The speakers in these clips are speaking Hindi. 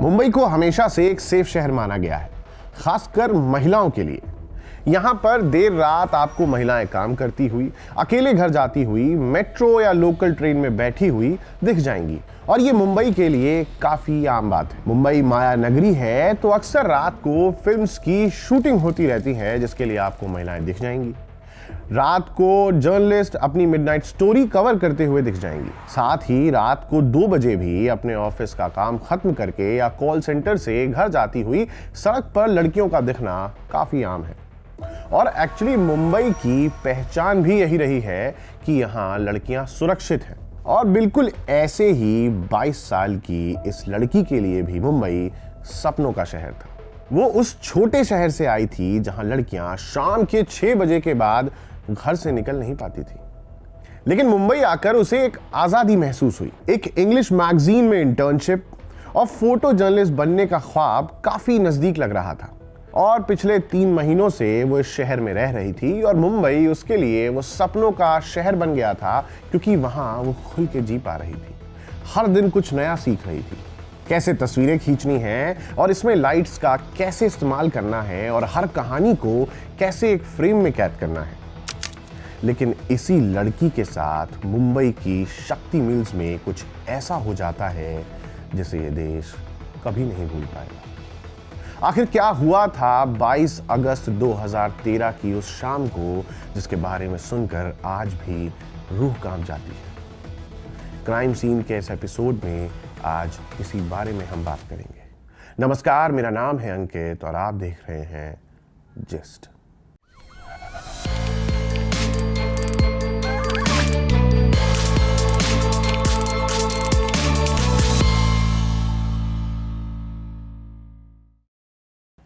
मुंबई को हमेशा से एक सेफ शहर माना गया है, खासकर महिलाओं के लिए। यहाँ पर देर रात आपको महिलाएं काम करती हुई, अकेले घर जाती हुई, मेट्रो या लोकल ट्रेन में बैठी हुई दिख जाएंगी और ये मुंबई के लिए काफी आम बात है। मुंबई माया नगरी है तो अक्सर रात को फिल्म्स की शूटिंग होती रहती है जिसके लिए आपको महिलाएं दिख जाएंगी। रात को जर्नलिस्ट अपनी मिडनाइट स्टोरी कवर करते हुए दिख जाएंगी। साथ ही रात को 2 बजे भी अपने ऑफिस का काम खत्म करके या कॉल सेंटर से घर जाती हुई सड़क पर लड़कियों का दिखना काफी आम है। और एक्चुअली मुंबई की पहचान भी यही रही है कि यहाँ लड़कियां सुरक्षित हैं। और बिल्कुल ऐसे ही 22 साल की इस लड़की के लिए भी मुंबई सपनों का शहर था। वो उस छोटे शहर से आई थी जहां लड़कियां शाम के 6 बजे के बाद घर से निकल नहीं पाती थी। लेकिन मुंबई आकर उसे एक आजादी महसूस हुई। एक इंग्लिश मैगजीन में इंटर्नशिप और फोटो जर्नलिस्ट बनने का ख्वाब काफी नजदीक लग रहा था। और पिछले 3 महीनों से वो इस शहर में रह रही थी और मुंबई उसके लिए वो सपनों का शहर बन गया था, क्योंकि वहां वो खुल के जी पा रही थी। हर दिन कुछ नया सीख रही थी, कैसे तस्वीरें खींचनी हैं और इसमें लाइट्स का कैसे इस्तेमाल करना है और हर कहानी को कैसे एक फ्रेम में कैद करना है। लेकिन इसी लड़की के साथ मुंबई की शक्ति मिल्स में कुछ ऐसा हो जाता है जिसे ये देश कभी नहीं भूल पाएगा। आखिर क्या हुआ था 22 अगस्त 2013 की उस शाम को, जिसके बारे में सुनकर आज भी रूह कांप जाती है। क्राइम सीन के इस एपिसोड में आज इसी बारे में हम बात करेंगे। नमस्कार, मेरा नाम है अंकित और आप देख रहे हैं जिस्ट।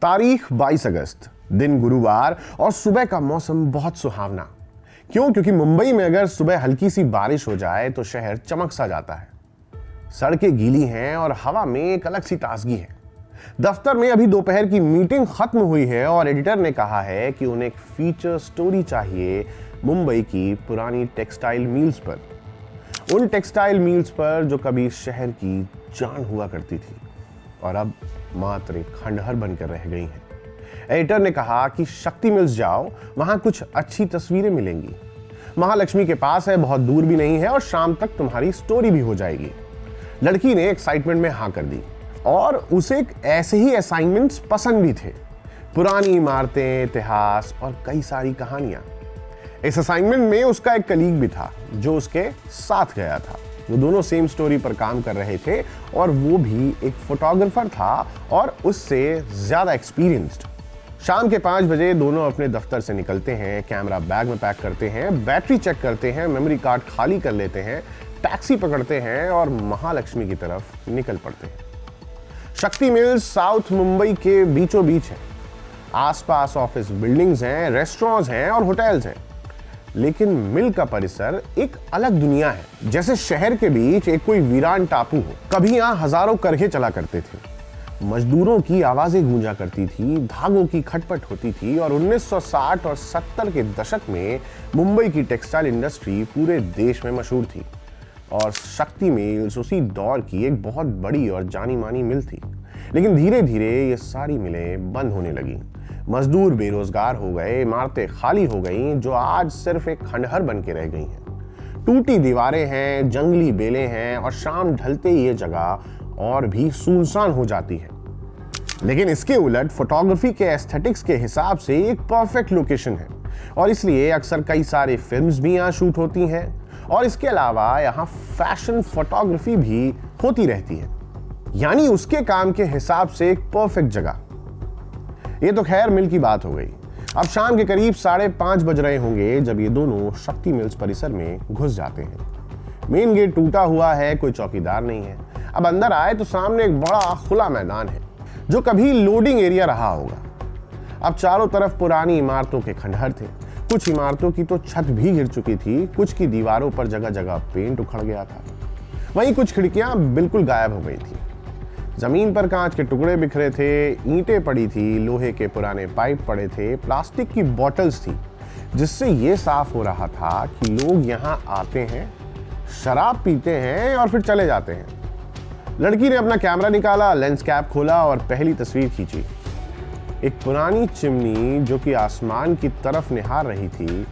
तारीख 22 अगस्त, दिन गुरुवार और सुबह का मौसम बहुत सुहावना। क्यों? क्योंकि मुंबई में अगर सुबह हल्की सी बारिश हो जाए तो शहर चमक सा जाता है। सड़कें गीली हैं और हवा में एक अलग सी ताजगी है। दफ्तर में अभी दोपहर की मीटिंग खत्म हुई है और एडिटर ने कहा है कि उन्हें एक फीचर स्टोरी चाहिए मुंबई की पुरानी टेक्सटाइल मिल्स पर, उन टेक्सटाइल मिल्स पर जो कभी शहर की जान हुआ करती थी और अब मात्र एक खंडहर बनकर रह गई हैं। एडिटर ने कहा कि शक्ति मिल्स जाओ, वहां कुछ अच्छी तस्वीरें मिलेंगी। महालक्ष्मी के पास है, बहुत दूर भी नहीं है और शाम तक तुम्हारी स्टोरी भी हो जाएगी। लड़की ने एक्साइटमेंट में हाँ कर दी और उसे ऐसे ही असाइनमेंट्स पसंद भी थे। पुरानी इमारतें, इतिहास और कई सारी कहानियां। इस असाइनमेंट में उसका एक कलीग भी था जो उसके साथ गया था। वो दोनों सेम स्टोरी पर काम कर रहे थे और वो भी एक फोटोग्राफर था और उससे ज्यादा एक्सपीरियंस्ड। शाम के 5 बजे दोनों अपने दफ्तर से निकलते हैं, कैमरा बैग में पैक करते हैं, बैटरी चेक करते हैं, मेमोरी कार्ड खाली कर लेते हैं, टैक्सी पकड़ते हैं और महालक्ष्मी की तरफ निकल पड़ते हैं। शक्ति मिल्स साउथ मुंबई के बीचों बीच है। आसपास ऑफिस बिल्डिंग्स हैं, रेस्टोरेंट्स हैं और होटल्स हैं। लेकिन मिल का परिसर एक अलग दुनिया है, जैसे शहर के बीच एक कोई वीरान टापू हो। कभी यहाँ हजारों करघे चला करते थे, मजदूरों की आवाजें गूंजा करती थी, धागों की खटपट होती थी और 1960 और 70 के दशक में मुंबई की टेक्सटाइल इंडस्ट्री पूरे देश में मशहूर थी और शक्ति मिल्स उसी दौर की एक बहुत बड़ी और जानी मानी मिल थी। लेकिन धीरे धीरे ये सारी मिलें बंद होने लगी। मजदूर बेरोजगार हो गए, इमारतें खाली हो गईं जो आज सिर्फ एक खंडहर बन के रह गई हैं। टूटी दीवारें हैं, जंगली बेलें हैं और शाम ढलते ही ये जगह और भी सुनसान हो जाती है। लेकिन इसके उलट फोटोग्राफी के एस्थेटिक्स के हिसाब से एक परफेक्ट लोकेशन है और इसलिए अक्सर कई सारे फिल्म्स भी यहाँ शूट होती हैं और इसके अलावा यहाँ फैशन फोटोग्राफी भी होती रहती है। यानी उसके काम के हिसाब से एक परफेक्ट जगह। ये तो खैर मिल की बात हो गई। अब शाम के करीब 5:30 बज रहे होंगे जब ये दोनों शक्ति मिल्स परिसर में घुस जाते हैं। मेन गेट टूटा हुआ है, कोई चौकीदार नहीं है। अब अंदर आए तो सामने एक बड़ा खुला मैदान है जो कभी लोडिंग एरिया रहा होगा। अब चारों तरफ पुरानी इमारतों के खंडहर थे। कुछ इमारतों की तो छत भी गिर चुकी थी, कुछ की दीवारों पर जगह जगह पेंट उखड़ गया था। वहीं कुछ खिड़कियां बिल्कुल गायब हो गई थी। जमीन पर कांच के टुकड़े बिखरे थे, ईंटें पड़ी थी, लोहे के पुराने पाइप पड़े थे, प्लास्टिक की बॉटल्स थी, जिससे ये साफ हो रहा था कि लोग यहाँ आते हैं, शराब पीते हैं और फिर चले जाते हैं। लड़की ने अपना कैमरा निकाला, लेंस कैप खोला और पहली तस्वीर खींची। एक पुरानी चिमनी जो कि आसमान की तरफ निहार रही थी,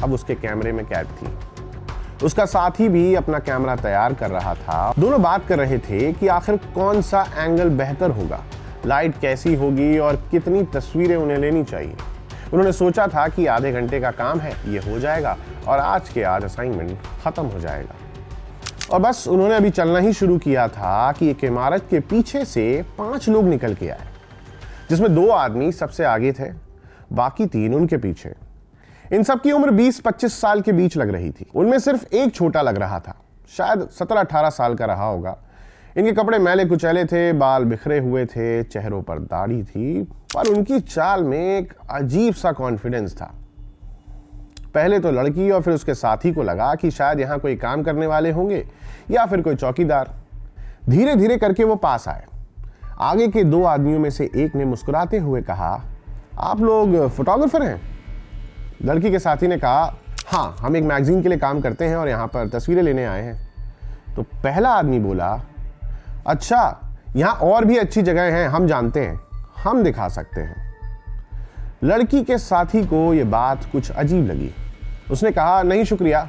अब उसके कैमरे में कैद थी। उसका साथी भी अपना कैमरा तैयार कर रहा था। दोनों बात कर रहे थे कि आखिर कौन सा एंगल बेहतर होगा, लाइट कैसी होगी और कितनी तस्वीरें उन्हें लेनी चाहिए। उन्होंने सोचा था कि आधे घंटे का काम है, ये हो जाएगा और आज के आज असाइनमेंट खत्म हो जाएगा। और बस उन्होंने अभी चलना ही शुरू किया था कि एक इमारत के पीछे से 5 लोग निकल के आए, जिसमें 2 आदमी सबसे आगे थे, बाकी 3 उनके पीछे। इन सब की उम्र 20-25 साल के बीच लग रही थी। उनमें सिर्फ एक छोटा लग रहा था, शायद 17-18 साल का रहा होगा। इनके कपड़े मैले कुचैले थे, बाल बिखरे हुए थे, चेहरों पर दाढ़ी थी, पर उनकी चाल में एक अजीब सा कॉन्फिडेंस था। पहले तो लड़की और फिर उसके साथी को लगा कि शायद यहाँ कोई काम करने वाले होंगे या फिर कोई चौकीदार। धीरे धीरे करके वो पास आए। आगे के 2 आदमियों में से एक ने मुस्कुराते हुए कहा, आप लोग फोटोग्राफर हैं? लड़की के साथी ने कहा, हाँ, हम एक मैगजीन के लिए काम करते हैं और यहाँ पर तस्वीरें लेने आए हैं। तो पहला आदमी बोला, अच्छा, यहाँ और भी अच्छी जगह हैं, हम जानते हैं, हम दिखा सकते हैं। लड़की के साथी को यह बात कुछ अजीब लगी। उसने कहा, नहीं शुक्रिया,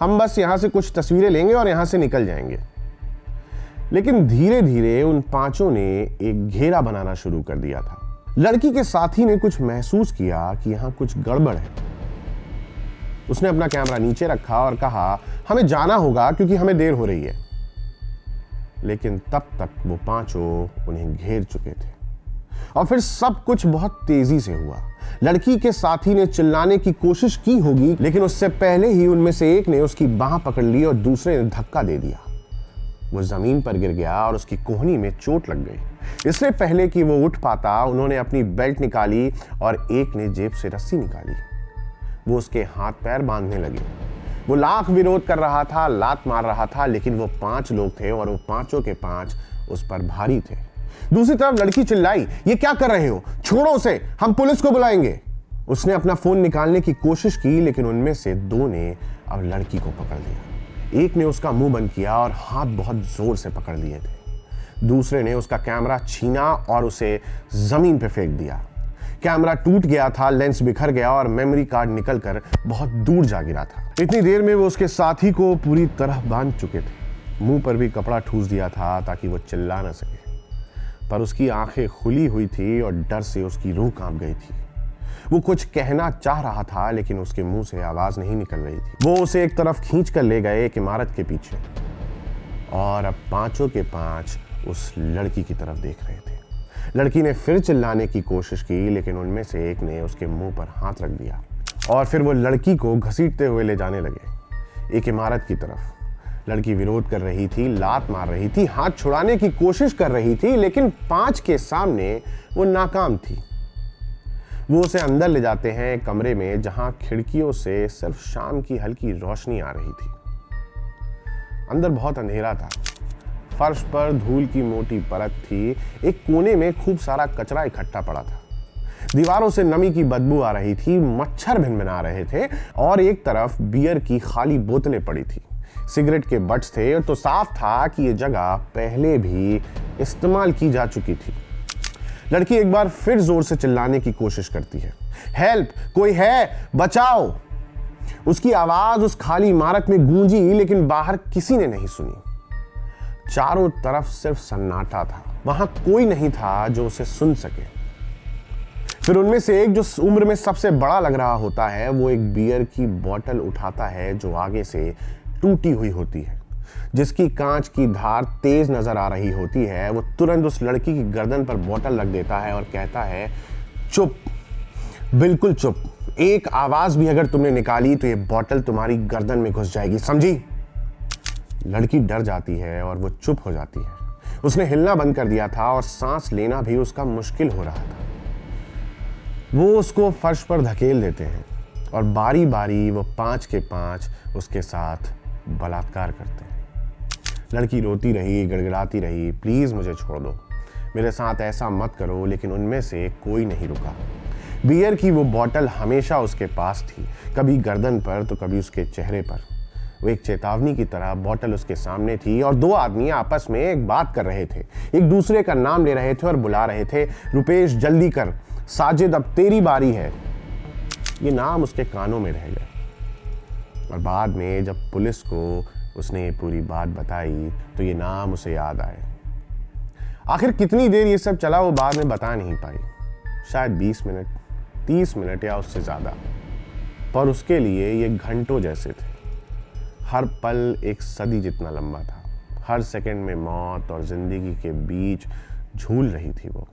हम बस यहाँ से कुछ तस्वीरें लेंगे और यहाँ से निकल जाएंगे। लेकिन धीरे धीरे उन 5 ने एक घेरा बनाना शुरू कर दिया था। लड़की के साथी ने कुछ महसूस किया कि यहाँ कुछ गड़बड़ है। उसने अपना कैमरा नीचे रखा और कहा, हमें जाना होगा क्योंकि हमें देर हो रही है। लेकिन तब तक वो 5 उन्हें घेर चुके थे और फिर सब कुछ बहुत तेजी से हुआ। लड़की के साथी ने चिल्लाने की कोशिश की होगी, लेकिन उससे पहले ही उनमें से एक ने उसकी बांह पकड़ ली और दूसरे ने धक्का दे दिया। वो जमीन पर गिर गया और उसकी कोहनी में चोट लग गई। इससे पहले कि वो उठ पाता, उन्होंने अपनी बेल्ट निकाली और एक ने जेब से रस्सी निकाली। वो उसके हाथ पैर बांधने लगे। वो लाख विरोध कर रहा था, लात मार रहा था, लेकिन वो 5 लोग थे और वो 5 के 5 उस पर भारी थे। दूसरी तरफ लड़की चिल्लाई, ये क्या कर रहे हो? छोड़ो उसे, हम पुलिस को बुलाएंगे। उसने अपना फोन निकालने की कोशिश की, लेकिन उनमें से 2 ने अब लड़की को पकड़ लिया। एक ने उसका मुंह बंद किया और हाथ बहुत जोर से पकड़ लिए थे। दूसरे ने उसका कैमरा छीना और उसे जमीन पर फेंक दिया। कैमरा टूट गया था, लेंस बिखर गया और मेमोरी कार्ड निकलकर बहुत दूर जा गिरा था। इतनी देर में वो उसके साथी को पूरी तरह बांध चुके थे। मुंह पर भी कपड़ा ठूस दिया था ताकि वो चिल्ला न सके, पर उसकी आंखें खुली हुई थी और डर से उसकी रूह कांप गई थी। वो कुछ कहना चाह रहा था, लेकिन उसके मुंह से आवाज नहीं निकल रही थी। वो उसे एक तरफ खींच कर ले गए, एक इमारत के पीछे, और अब 5 के 5 उस लड़की की तरफ देख रहे थे। लड़की ने फिर चिल्लाने की कोशिश की, लेकिन उनमें से एक ने उसके मुंह पर हाथ रख दिया और फिर वो लड़की को घसीटते हुए ले जाने लगे एक इमारत की तरफ। लड़की विरोध कर रही थी, लात मार रही थी, हाथ छुड़ाने की कोशिश कर रही थी, लेकिन 5 के सामने वो नाकाम थी। वो उसे अंदर ले जाते हैं एक कमरे में, जहां खिड़कियों से सिर्फ शाम की हल्की रोशनी आ रही थी। अंदर बहुत अंधेरा था। फर्श पर धूल की मोटी परत थी। एक कोने में खूब सारा कचरा इकट्ठा पड़ा था। दीवारों से नमी की बदबू आ रही थी, मच्छर भिनभिना रहे थे और एक तरफ बियर की खाली बोतलें पड़ी थी। सिगरेट के बट्स थे, तो साफ था कि यह जगह पहले भी इस्तेमाल की जा चुकी थी। लड़की एक बार फिर जोर से चिल्लाने की कोशिश करती है, हेल्प, कोई है, बचाओ। उसकी आवाज उस खाली इमारत में गूंजी, लेकिन बाहर किसी ने नहीं सुनी। चारों तरफ सिर्फ सन्नाटा था। वहां कोई नहीं था जो उसे सुन सके। फिर उनमें से एक, जो उम्र में सबसे बड़ा लग रहा होता है, वो एक बियर की बोतल उठाता है जो आगे से टूटी हुई होती है, जिसकी कांच की धार तेज नजर आ रही होती है। वो तुरंत उस लड़की की गर्दन पर बोतल रख देता है और कहता है, चुप, बिल्कुल चुप। एक आवाज भी अगर तुमने निकाली तो ये बोतल तुम्हारी गर्दन में घुस जाएगी, समझी? लड़की डर जाती है और वो चुप हो जाती है। उसने हिलना बंद कर दिया था और सांस लेना भी उसका मुश्किल हो रहा था। वो उसको फर्श पर धकेल देते हैं और बारी बारी वो 5 के 5 उसके साथ बलात्कार करते हैं। लड़की रोती रही, गड़गड़ाती रही, प्लीज मुझे छोड़ दो, मेरे साथ ऐसा मत करो, लेकिन उनमें से कोई नहीं रुका। बियर की वो बोतल हमेशा उसके पास थी, कभी गर्दन पर तो कभी उसके चेहरे पर। वो एक चेतावनी की तरह बॉटल उसके सामने थी और दो आदमी आपस में एक बात कर रहे थे, एक दूसरे का नाम ले रहे थे और बुला रहे थे, रुपेश जल्दी कर, साजिद अब तेरी बारी है। ये नाम उसके कानों में रह गए और बाद में जब पुलिस को उसने ये पूरी बात बताई तो ये नाम उसे याद आए। आखिर कितनी देर ये सब चला वो बाद में बता नहीं पाई, शायद 20 मिनट, 30 मिनट या उससे ज़्यादा, पर उसके लिए ये घंटों जैसे थे। हर पल एक सदी जितना लंबा था, हर सेकंड में मौत और जिंदगी के बीच झूल रही थी वो।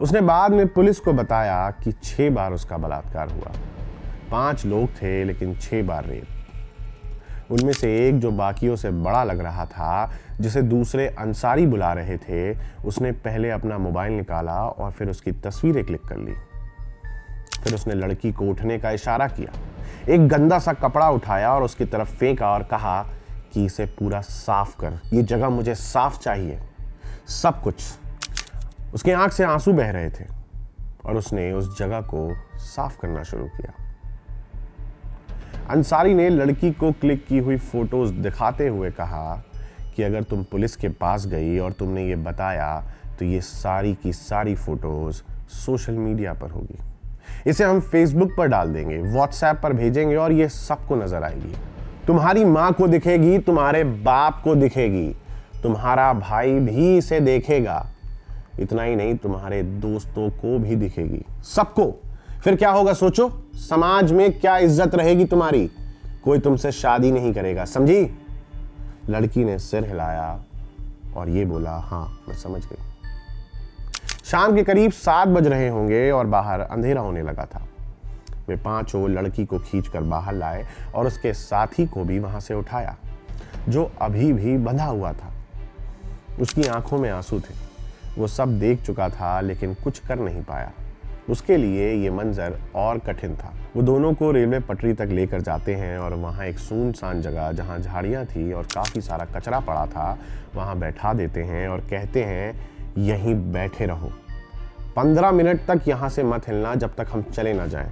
उसने बाद में पुलिस को बताया कि 6 बार उसका बलात्कार हुआ, 5 लोग थे लेकिन 6 बार रेप। उनमें से एक जो बाकियों से बड़ा लग रहा था, जिसे दूसरे अंसारी बुला रहे थे, उसने पहले अपना मोबाइल निकाला और फिर उसकी तस्वीरें क्लिक कर ली। फिर उसने लड़की को उठने का इशारा किया, एक गंदा सा कपड़ा उठाया और उसकी तरफ फेंका और कहा कि इसे पूरा साफ कर, ये जगह मुझे साफ चाहिए, सब कुछ। उसकी आंख से आंसू बह रहे थे और उसने उस जगह को साफ करना शुरू किया। अंसारी ने लड़की को क्लिक की हुई फोटोज दिखाते हुए कहा कि अगर तुम पुलिस के पास गई और तुमने ये बताया तो ये सारी की सारी फोटोज सोशल मीडिया पर होगी, इसे हम फेसबुक पर डाल देंगे, व्हाट्सएप पर भेजेंगे और ये सबको नजर आएगी। तुम्हारी माँ को दिखेगी, तुम्हारे बाप को दिखेगी, तुम्हारा भाई भी इसे देखेगा, इतना ही नहीं तुम्हारे दोस्तों को भी दिखेगी, सबको। फिर क्या होगा सोचो, समाज में क्या इज्जत रहेगी तुम्हारी, कोई तुमसे शादी नहीं करेगा, समझी? लड़की ने सिर हिलाया और ये बोला, हाँ मैं समझ गई। शाम के करीब 7 बज रहे होंगे और बाहर अंधेरा होने लगा था। वे पांचों लड़की को खींचकर बाहर लाए और उसके साथी को भी वहां से उठाया, जो अभी भी बंधा हुआ था। उसकी आंखों में आंसू थे, वो सब देख चुका था लेकिन कुछ कर नहीं पाया। उसके लिए ये मंजर और कठिन था। वो दोनों को रेलवे पटरी तक लेकर जाते हैं और वहाँ एक सुनसान जगह जहाँ झाड़ियाँ थी और काफ़ी सारा कचरा पड़ा था, वहाँ बैठा देते हैं और कहते हैं यहीं बैठे रहो, 15 मिनट तक यहाँ से मत हिलना जब तक हम चले ना जाएं।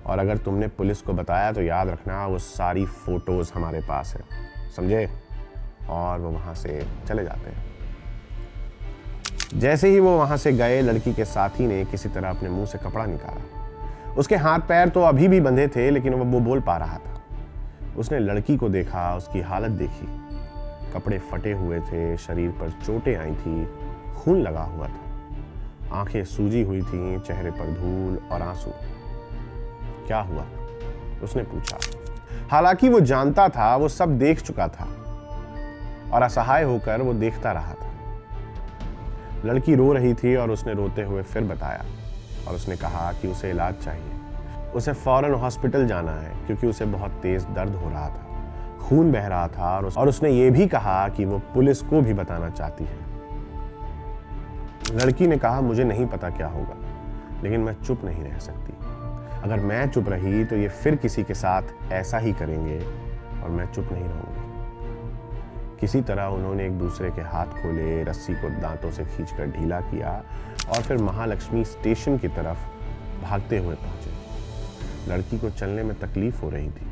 और अगर तुमने पुलिस को बताया तो याद रखना वो सारी फोटोज हमारे पास है, समझे? और वो वहाँ से चले जाते हैं। जैसे ही वो वहां से गए, लड़की के साथी ने किसी तरह अपने मुंह से कपड़ा निकाला। उसके हाथ पैर तो अभी भी बंधे थे लेकिन वो बोल पा रहा था। उसने लड़की को देखा, उसकी हालत देखी, कपड़े फटे हुए थे, शरीर पर चोटें आई थी, खून लगा हुआ था, आंखें सूजी हुई थीं, चेहरे पर धूल और आंसू। क्या हुआ? उसने पूछा। हालांकि वो जानता था, वो सब देख चुका था और असहाय होकर वो देखता रहा था। लड़की रो रही थी और उसने रोते हुए फिर बताया और उसने कहा कि उसे इलाज चाहिए, उसे फौरन हॉस्पिटल जाना है क्योंकि उसे बहुत तेज दर्द हो रहा था, खून बह रहा था और उसने ये भी कहा कि वो पुलिस को भी बताना चाहती है। लड़की ने कहा, मुझे नहीं पता क्या होगा लेकिन मैं चुप नहीं रह सकती। अगर मैं चुप रही तो ये फिर किसी के साथ ऐसा ही करेंगे और मैं चुप नहीं रहूंगी। किसी तरह उन्होंने एक दूसरे के हाथ खोले, रस्सी को दांतों से खींचकर ढीला किया और फिर महालक्ष्मी स्टेशन की तरफ भागते हुए पहुंचे। लड़की को चलने में तकलीफ हो रही थी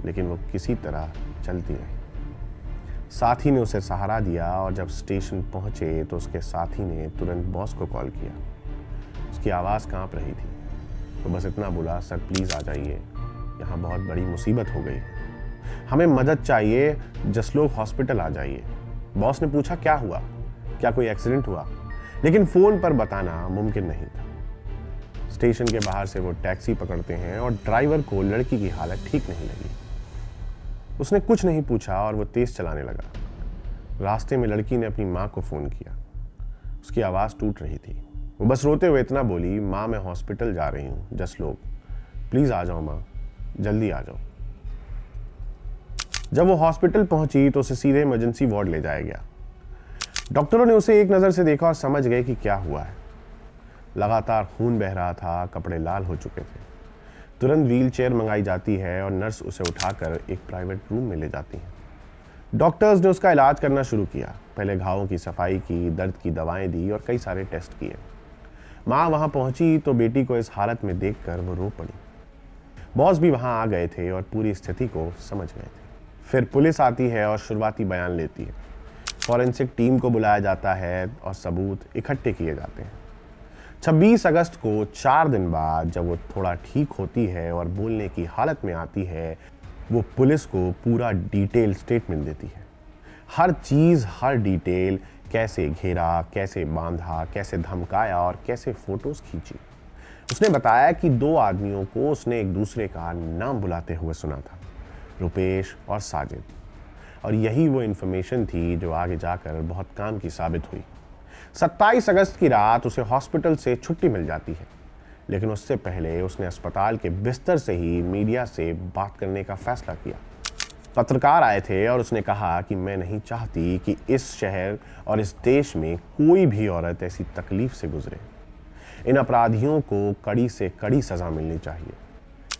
लेकिन वो किसी तरह चलती रही। साथी ने उसे सहारा दिया और जब स्टेशन पहुंचे तो उसके साथी ने तुरंत बॉस को कॉल किया। उसकी आवाज़ कांप रही थी, तो बस इतना बोला, सर प्लीज़ आ जाइए, यहाँ बहुत बड़ी मुसीबत हो गई है, हमें मदद चाहिए, जसलोक हॉस्पिटल आ जाइए। बॉस ने पूछा, क्या हुआ, क्या कोई एक्सीडेंट हुआ? लेकिन फ़ोन पर बताना मुमकिन नहीं था। स्टेशन के बाहर से वो टैक्सी पकड़ते हैं और ड्राइवर को लड़की की हालत ठीक नहीं लगी। उसने कुछ नहीं पूछा और वो तेज चलाने लगा। रास्ते में लड़की ने अपनी माँ को फ़ोन किया। उसकी आवाज़ टूट रही थी। वो बस रोते हुए इतना बोली, माँ मैं हॉस्पिटल जा रही हूँ, जसलोक, प्लीज़ आ जाओ माँ, जल्दी आ जाओ। जब वो हॉस्पिटल पहुंची तो उसे सीधे इमरजेंसी वार्ड ले जाया गया। डॉक्टरों ने उसे एक नज़र से देखा और समझ गए कि क्या हुआ है। लगातार खून बह रहा था, कपड़े लाल हो चुके थे। तुरंत व्हील चेयर मंगाई जाती है और नर्स उसे उठाकर एक प्राइवेट रूम में ले जाती हैं। डॉक्टर्स ने उसका इलाज करना शुरू किया। पहले घावों की सफाई की, दर्द की दवाएं दी और कई सारे टेस्ट किए। माँ वहाँ पहुँची तो बेटी को इस हालत में देखकर वो रो पड़ी। बॉस भी वहां आ गए थे और पूरी स्थिति को समझ गए थे। फिर पुलिस आती है और शुरुआती बयान लेती है। फॉरेंसिक टीम को बुलाया जाता है और सबूत इकट्ठे किए जाते हैं। 26 अगस्त को 4 दिन बाद जब वो थोड़ा ठीक होती है और बोलने की हालत में आती है, वो पुलिस को पूरा डिटेल स्टेटमेंट देती है। हर चीज़, हर डिटेल, कैसे घेरा, कैसे बांधा, कैसे धमकाया और कैसे फोटोज खींची। उसने बताया कि 2 आदमियों को उसने एक दूसरे का नाम बुलाते हुए सुना था, रुपेश और साजिद। और यही वो इन्फॉर्मेशन थी जो आगे जाकर बहुत काम की साबित हुई। 27 अगस्त की रात उसे हॉस्पिटल से छुट्टी मिल जाती है, लेकिन उससे पहले उसने अस्पताल के बिस्तर से ही मीडिया से बात करने का फैसला किया। पत्रकार आए थे और उसने कहा कि मैं नहीं चाहती कि इस शहर और इस देश में कोई भी औरत ऐसी तकलीफ से गुजरे। इन अपराधियों को कड़ी से कड़ी सजा मिलनी चाहिए।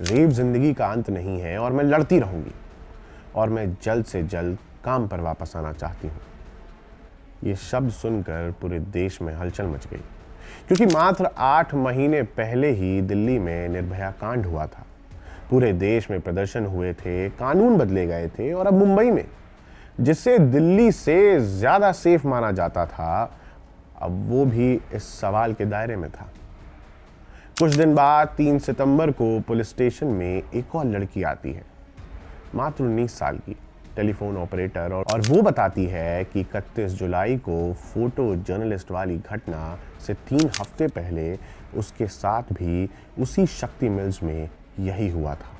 रेप जिंदगी का अंत नहीं है और मैं लड़ती रहूंगी और मैं जल्द से जल्द काम पर वापस आना चाहती हूँ। ये शब्द सुनकर पूरे देश में हलचल मच गई, क्योंकि मात्र 8 महीने पहले ही दिल्ली में निर्भया कांड हुआ था। पूरे देश में प्रदर्शन हुए थे, कानून बदले गए थे और अब मुंबई में, जिससे दिल्ली से ज्यादा सेफ माना जाता था, अब वो भी इस सवाल के दायरे में था। कुछ दिन बाद 3 सितंबर को पुलिस स्टेशन में एक और लड़की आती है, मात्र 19 साल की, टेलीफोन ऑपरेटर, और वो बताती है कि 31 जुलाई को फोटो जर्नलिस्ट वाली घटना से 3 हफ्ते पहले उसके साथ भी उसी शक्ति मिल्स में यही हुआ था।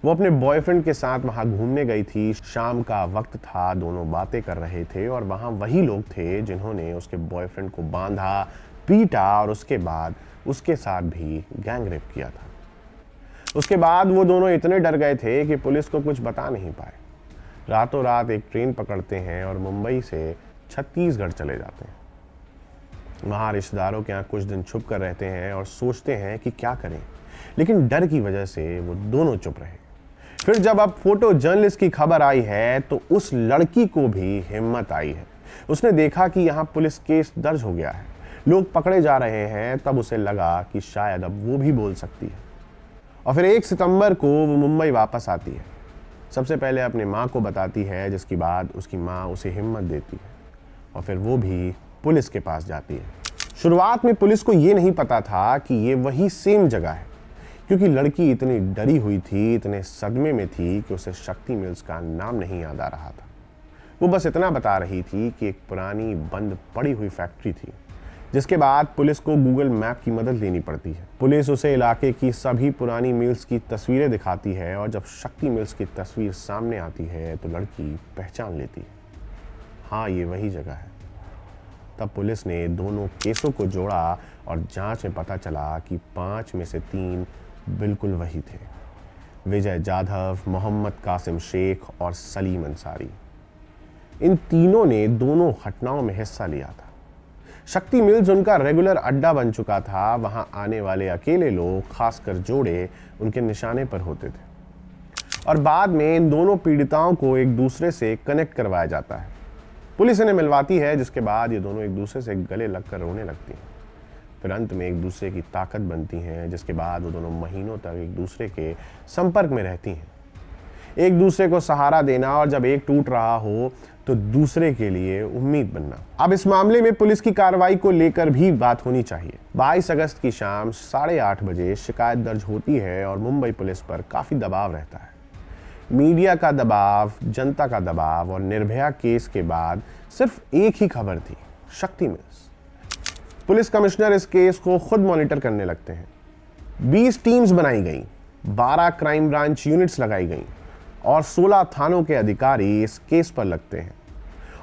वो अपने बॉयफ्रेंड के साथ वहां घूमने गई थी। शाम का वक्त था, दोनों बातें कर रहे थे और वहां वही लोग थे जिन्होंने उसके बॉयफ्रेंड को बांधा, पीटा और उसके बाद उसके साथ भी गैंग रेप किया था। उसके बाद वो दोनों इतने डर गए थे कि पुलिस को कुछ बता नहीं पाए। रातों रात एक ट्रेन पकड़ते हैं और मुंबई से छत्तीसगढ़ चले जाते हैं। वहां रिश्तेदारों के यहाँ कुछ दिन छुप कर रहते हैं और सोचते हैं कि क्या करें, लेकिन डर की वजह से वो दोनों चुप रहे। फिर जब अब फोटो जर्नलिस्ट की खबर आई है तो उस लड़की को भी हिम्मत आई है। उसने देखा कि यहाँ पुलिस केस दर्ज हो गया है, लोग पकड़े जा रहे हैं, तब उसे लगा कि शायद अब वो भी बोल सकती है। और फिर 1 सितंबर को वो मुंबई वापस आती है। सबसे पहले अपने माँ को बताती है, जिसके बाद उसकी माँ उसे हिम्मत देती है और फिर वो भी पुलिस के पास जाती है। शुरुआत में पुलिस को ये नहीं पता था कि ये वही सेम जगह है, क्योंकि लड़की इतनी डरी हुई थी, इतने सदमे में थी कि उसे शक्ति मिल्स का नाम नहीं याद आ रहा था। वो बस इतना बता रही थी कि एक पुरानी बंद पड़ी हुई फैक्ट्री थी, जिसके बाद पुलिस को गूगल मैप की मदद लेनी पड़ती है। पुलिस उसे इलाके की सभी पुरानी मिल्स की तस्वीरें दिखाती है और जब शक्ति मिल्स की तस्वीर सामने आती है तो लड़की पहचान लेती है, हाँ ये वही जगह है। तब पुलिस ने दोनों केसों को जोड़ा और जांच में पता चला कि 5 में से 3 बिल्कुल वही थे, विजय जाधव, मोहम्मद कासिम शेख और सलीम अंसारी। इन तीनों ने दोनों घटनाओं में हिस्सा लिया था। शक्ति मिल्स उनका रेगुलर अड्डा बन चुका था। वहां आने वाले अकेले लोग, खासकर जोड़े, उनके निशाने पर होते थे और बाद में इन दोनों पीड़िताओं को एक दूसरे से कनेक्ट करवाया जाता है। पुलिस इन्हें मिलवाती है, जिसके बाद ये दोनों एक दूसरे से गले लगकर रोने लगती हैं। फिर अंत में एक दूसरे की ताकत बनती हैं, जिसके बाद वो दोनों महीनों तक एक दूसरे के संपर्क में रहती हैं, एक दूसरे को सहारा देना और जब एक टूट रहा हो तो दूसरे के लिए उम्मीद बनना। अब इस मामले में पुलिस की कार्रवाई को लेकर भी बात होनी चाहिए। 22 अगस्त की शाम 8:30 बजे शिकायत दर्ज होती है और मुंबई पुलिस पर काफी दबाव रहता है। मीडिया का दबाव, जनता का दबाव और निर्भया केस के बाद सिर्फ एक ही खबर थी, शक्ति मिल्स। पुलिस कमिश्नर इस केस को खुद मॉनिटर करने लगते हैं। 20 टीम्स बनाई गई, 12 क्राइम ब्रांच यूनिट्स लगाई गई और 16 थानों के अधिकारी इस केस पर लगते हैं।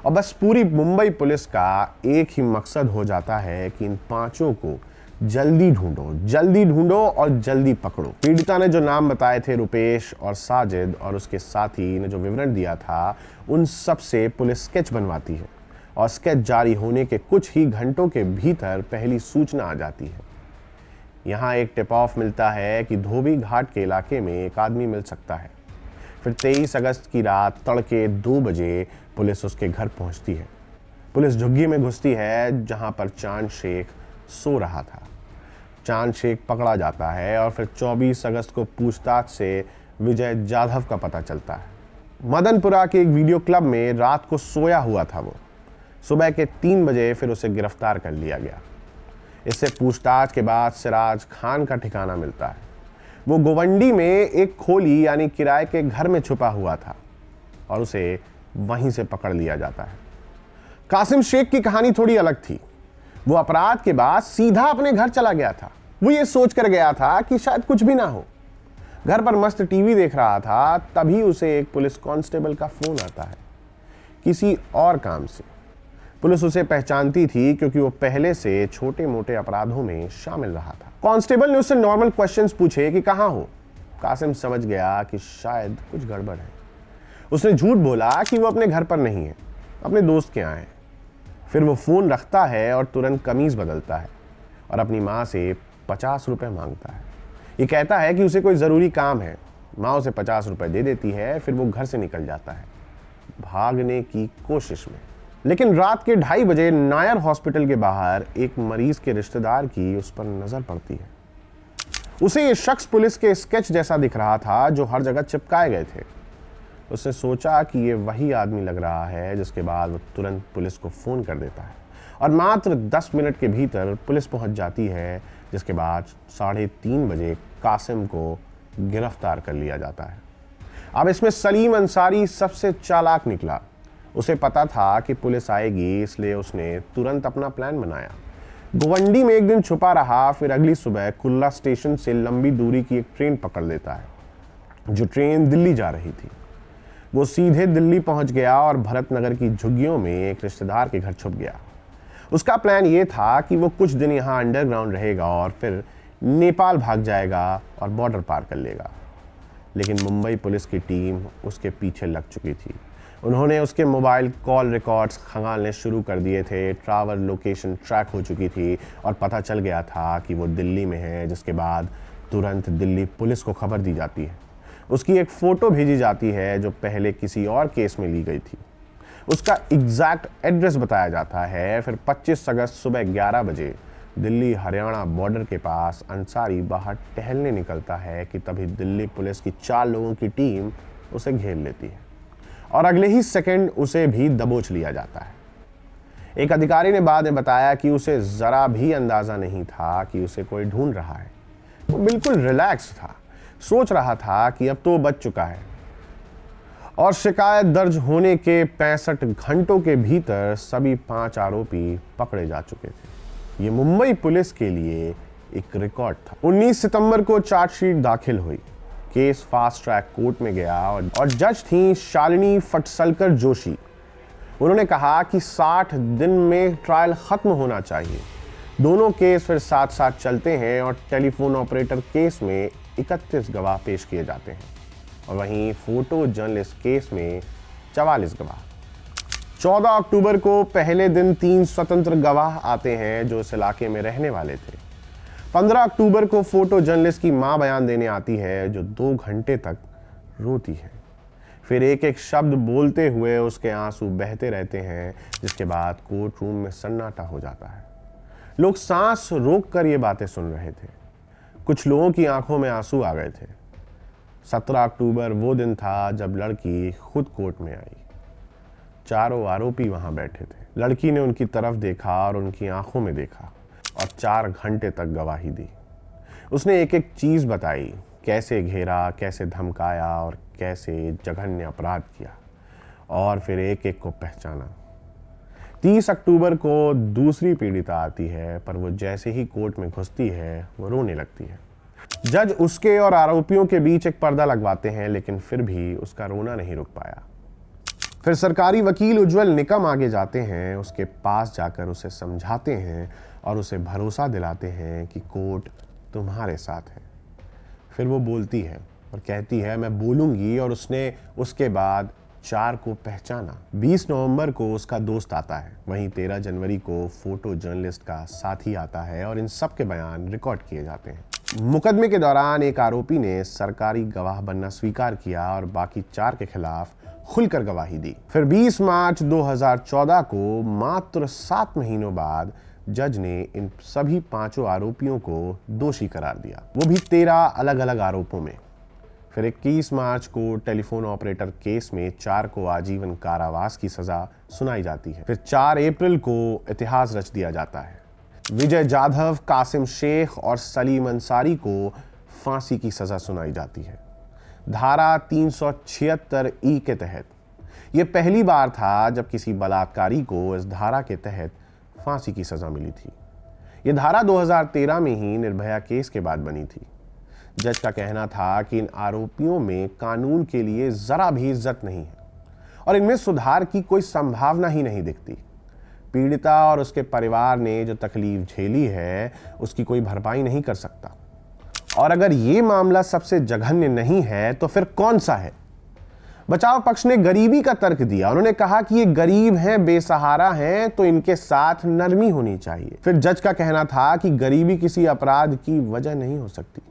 और बस पूरी मुंबई पुलिस का एक ही मकसद हो जाता है कि इन 5 को जल्दी ढूंढो और जल्दी पकड़ो। पीड़िता ने जो नाम बताए थे, रुपेश और साजिद, और उसके साथी ने जो विवरण दिया था, उन सब से पुलिस स्केच बनवाती है और स्केच जारी होने के कुछ ही घंटों के भीतर पहली सूचना आ जाती है। यहाँ एक टिप ऑफ मिलता है कि धोबी घाट के इलाके में एक आदमी मिल सकता है। फिर 23 अगस्त की रात तड़के 2 बजे पुलिस उसके घर पहुंचती है। पुलिस झुग्गी में घुसती है जहां पर चांद शेख सो रहा था। चांद शेख पकड़ा जाता है और फिर 24 अगस्त को पूछताछ से विजय जाधव का पता चलता है। मदनपुरा के एक वीडियो क्लब में रात को सोया हुआ था वो। सुबह के 3 बजे फिर उसे गिरफ्तार कर लिया गया। इससे पूछताछ के बाद सिराज खान का ठिकाना मिलता है। वो गोवंडी में एक खोली यानी किराए के घर में छुपा हुआ था और उसे वहीं से पकड़ लिया जाता है। कासिम शेख की कहानी थोड़ी अलग थी। वो अपराध के बाद सीधा अपने घर चला गया था। वो ये सोच कर गया था कि शायद कुछ भी ना हो। घर पर मस्त टीवी देख रहा था, तभी उसे एक पुलिस कांस्टेबल का फोन आता है किसी और काम से। पुलिस उसे पहचानती थी क्योंकि वो पहले से छोटे मोटे अपराधों में शामिल रहा था। कांस्टेबल ने उससे नॉर्मल क्वेश्चंस पूछे कि कहाँ हो। कासिम समझ गया कि शायद कुछ गड़बड़ है। उसने झूठ बोला कि वो अपने घर पर नहीं है, अपने दोस्त के यहाँ है। फिर वो फोन रखता है और तुरंत कमीज बदलता है और अपनी माँ से 50 रुपए मांगता है। ये कहता है कि उसे कोई ज़रूरी काम है। माँ उसे 50 रुपए दे देती है। फिर वो घर से निकल जाता है भागने की कोशिश में। लेकिन रात के 2:30 बजे नायर हॉस्पिटल के बाहर एक मरीज के रिश्तेदार की उस पर नजर पड़ती है। उसे ये शख्स पुलिस के स्केच जैसा दिख रहा था जो हर जगह चिपकाए गए थे। उसने सोचा कि ये वही आदमी लग रहा है। जिसके बाद वो तुरंत पुलिस को फ़ोन कर देता है और मात्र 10 मिनट के भीतर पुलिस पहुंच जाती है। जिसके बाद 3:30 बजे कासिम को गिरफ्तार कर लिया जाता है। अब इसमें सलीम अंसारी सबसे चालाक निकला। उसे पता था कि पुलिस आएगी, इसलिए उसने तुरंत अपना प्लान बनाया। गोवंडी में एक दिन छुपा रहा, फिर अगली सुबह कुल्ला स्टेशन से लंबी दूरी की एक ट्रेन पकड़ लेता है जो ट्रेन दिल्ली जा रही थी। वो सीधे दिल्ली पहुंच गया और भरत नगर की झुग्गियों में एक रिश्तेदार के घर छुप गया। उसका प्लान ये था कि वो कुछ दिन यहाँ अंडरग्राउंड रहेगा और फिर नेपाल भाग जाएगा और बॉर्डर पार कर लेगा। लेकिन मुंबई पुलिस की टीम उसके पीछे लग चुकी थी। उन्होंने उसके मोबाइल कॉल रिकॉर्ड्स खंगालने शुरू कर दिए थे। ट्रैवल लोकेशन ट्रैक हो चुकी थी और पता चल गया था कि वो दिल्ली में है। जिसके बाद तुरंत दिल्ली पुलिस को खबर दी जाती है। उसकी एक फ़ोटो भेजी जाती है जो पहले किसी और केस में ली गई थी। उसका एग्जैक्ट एड्रेस बताया जाता है। फिर 25 अगस्त सुबह 11 बजे दिल्ली हरियाणा बॉर्डर के पास अंसारी बाहर टहलने निकलता है कि तभी दिल्ली पुलिस की 4 लोगों की टीम उसे घेर लेती है और अगले ही सेकंड उसे भी दबोच लिया जाता है। एक अधिकारी ने बाद में बताया कि उसे ज़रा भी अंदाज़ा नहीं था कि उसे कोई ढूंढ रहा है। वो बिल्कुल रिलैक्स था, सोच रहा था कि अब तो बच चुका है। और शिकायत दर्ज होने के 65 घंटों के भीतर सभी 5 आरोपी पकड़े जा चुके थे। ये मुंबई पुलिस के लिए एक रिकॉर्ड था। 19 सितंबर को चार्जशीट दाखिल हुई। केस फास्ट ट्रैक कोर्ट में गया और जज थी शालिनी फटसलकर जोशी। उन्होंने कहा कि 60 दिन में ट्रायल खत्म होना चाहिए। दोनों केस फिर साथ साथ चलते हैं और टेलीफोन ऑपरेटर केस में 31 गवाह पेश किए जाते हैं और वहीं फोटो जर्नलिस्ट केस में 44 गवाह। 14 अक्टूबर को पहले दिन 3 स्वतंत्र गवाह आते हैं जो इस इलाके में रहने वाले थे। 15 अक्टूबर को फोटो जर्नलिस्ट की मां बयान देने आती है जो 2 घंटे तक रोती है। फिर एक एक शब्द बोलते हुए उसके आंसू बहते रहते हैं। जिसके बाद कोर्ट रूम में सन्नाटा हो जाता है। लोग सांस रोक कर ये बातें सुन रहे थे। कुछ लोगों की आंखों में आंसू आ गए थे। 17 अक्टूबर वो दिन था जब लड़की खुद कोर्ट में आई। चारों आरोपी वहां बैठे थे। लड़की ने उनकी तरफ देखा और उनकी आंखों में देखा और 4 घंटे तक गवाही दी। उसने एक एक चीज बताई, कैसे घेरा, कैसे धमकाया और कैसे जघन्य अपराध किया और फिर एक एक को पहचाना। 30 अक्टूबर को दूसरी पीड़िता आती है, पर वो जैसे ही कोर्ट में घुसती है वो रोने लगती है। जज उसके और आरोपियों के बीच एक पर्दा लगवाते हैं, लेकिन फिर भी उसका रोना नहीं रुक पाया। फिर सरकारी वकील उज्जवल निकम आगे जाते हैं, उसके पास जाकर उसे समझाते हैं और उसे भरोसा दिलाते हैं कि कोर्ट तुम्हारे साथ है। फिर वो बोलती है और कहती है मैं बोलूंगी, और उसने उसके बाद 4 को पहचाना। 20 नवंबर को उसका दोस्त आता है। वहीं 13 जनवरी को फोटो जर्नलिस्ट का साथी आता है और इन सब के बयान रिकॉर्ड किए जाते हैं। मुकदमे के दौरान एक आरोपी ने सरकारी गवाह बनना स्वीकार किया और बाकी 4 के खिलाफ खुलकर गवाही दी। फिर 20 मार्च 2014 को मात्र 7 महीनों बाद जज ने इन सभी 5 आरोपियों को दोषी करार दिया, वो भी 13 अलग अलग आरोपों में। फिर 21 मार्च को टेलीफोन ऑपरेटर केस में 4 को आजीवन कारावास की सजा सुनाई जाती है। फिर 4 अप्रैल को इतिहास रच दिया जाता है। विजय जाधव, कासिम शेख और सलीम अंसारी को फांसी की सजा सुनाई जाती है धारा 376 के तहत। यह पहली बार था जब किसी बलात्कारी को इस धारा के तहत फांसी की सजा मिली थी। यह धारा 2013 में ही निर्भया केस के बाद बनी थी। जज का कहना था कि इन आरोपियों में कानून के लिए जरा भी इज्जत नहीं है और इनमें सुधार की कोई संभावना ही नहीं दिखती। पीड़िता और उसके परिवार ने जो तकलीफ झेली है उसकी कोई भरपाई नहीं कर सकता। और अगर ये मामला सबसे जघन्य नहीं है तो फिर कौन सा है? बचाव पक्ष ने गरीबी का तर्क दिया। उन्होंने कहा कि ये गरीब हैं, बेसहारा हैं, तो इनके साथ नरमी होनी चाहिए। फिर जज का कहना था कि गरीबी किसी अपराध की वजह नहीं हो सकती।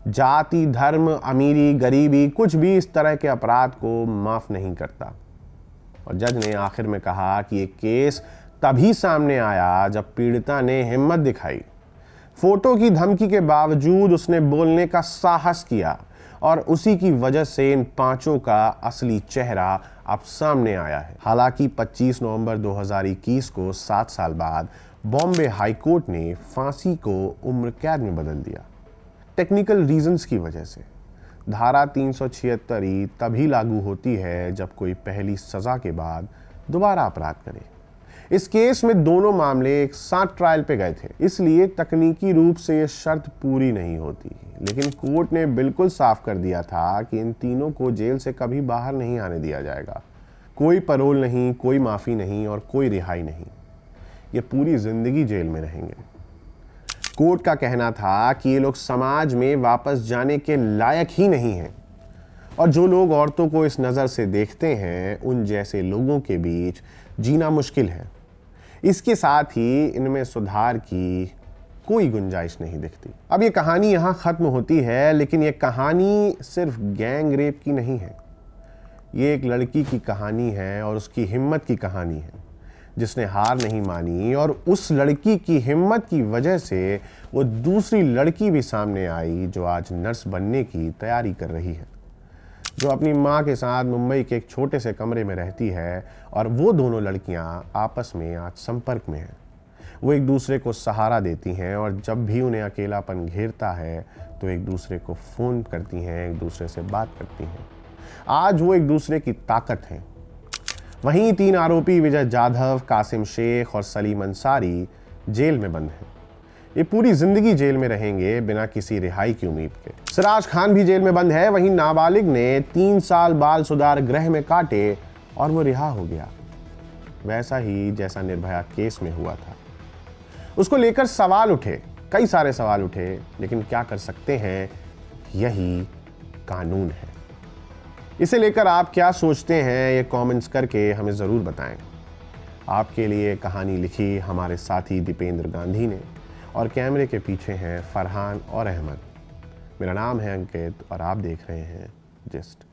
जाति, धर्म, अमीरी, गरीबी कुछ भी इस तरह के अपराध को माफ नहीं करता। और जज ने आखिर में कहा कि ये केस तभी सामने आया जब पीड़िता ने हिम्मत दिखाई, फोटो की धमकी के बावजूद उसने बोलने का साहस किया और उसी की वजह से इन 5 का असली चेहरा अब सामने आया है। हालांकि 25 नवंबर 2021 को 7 साल बाद बॉम्बे हाई कोर्ट ने फांसी को उम्र कैद में बदल दिया। टेक्निकल रीजंस की वजह से धारा 376 तभी लागू होती है जब कोई पहली सजा के बाद दोबारा अपराध करे। इस केस में दोनों मामले एक साथ ट्रायल पे गए थे, इसलिए तकनीकी रूप से ये शर्त पूरी नहीं होती। लेकिन कोर्ट ने बिल्कुल साफ कर दिया था कि इन तीनों को जेल से कभी बाहर नहीं आने दिया जाएगा। कोई पैरोल नहीं, कोई माफ़ी नहीं और कोई रिहाई नहीं। ये पूरी जिंदगी जेल में रहेंगे। कोर्ट का कहना था कि ये लोग समाज में वापस जाने के लायक ही नहीं हैं और जो लोग औरतों को इस नज़र से देखते हैं उन जैसे लोगों के बीच जीना मुश्किल है। इसके साथ ही इनमें सुधार की कोई गुंजाइश नहीं दिखती। अब ये कहानी यहाँ ख़त्म होती है, लेकिन ये कहानी सिर्फ गैंग रेप की नहीं है। ये एक लड़की की कहानी है और उसकी हिम्मत की कहानी है, जिसने हार नहीं मानी और उस लड़की की हिम्मत की वजह से वो दूसरी लड़की भी सामने आई जो आज नर्स बनने की तैयारी कर रही है, जो अपनी माँ के साथ मुंबई के एक छोटे से कमरे में रहती है और वो दोनों लड़कियाँ आपस में आज संपर्क में हैं। वो एक दूसरे को सहारा देती हैं और जब भी उन्हें अकेलापन घेरता है तो एक दूसरे को फ़ोन करती हैं, एक दूसरे से बात करती हैं। आज वो एक दूसरे की ताकत हैं। वहीं 3 आरोपी विजय जाधव, कासिम शेख और सलीम अंसारी जेल में बंद हैं। ये पूरी जिंदगी जेल में रहेंगे बिना किसी रिहाई की उम्मीद के। सिराज खान भी जेल में बंद है। वहीं नाबालिग ने 3 साल बाल सुधार गृह में काटे और वो रिहा हो गया, वैसा ही जैसा निर्भया केस में हुआ था। उसको लेकर सवाल उठे, कई सारे सवाल उठे, लेकिन क्या कर सकते हैं, यही कानून है। इसे लेकर आप क्या सोचते हैं, ये कमेंट्स करके हमें ज़रूर बताएं। आपके लिए कहानी लिखी हमारे साथी दीपेंद्र गांधी ने और कैमरे के पीछे हैं फरहान और अहमद। मेरा नाम है अंकित और आप देख रहे हैं जिस्ट।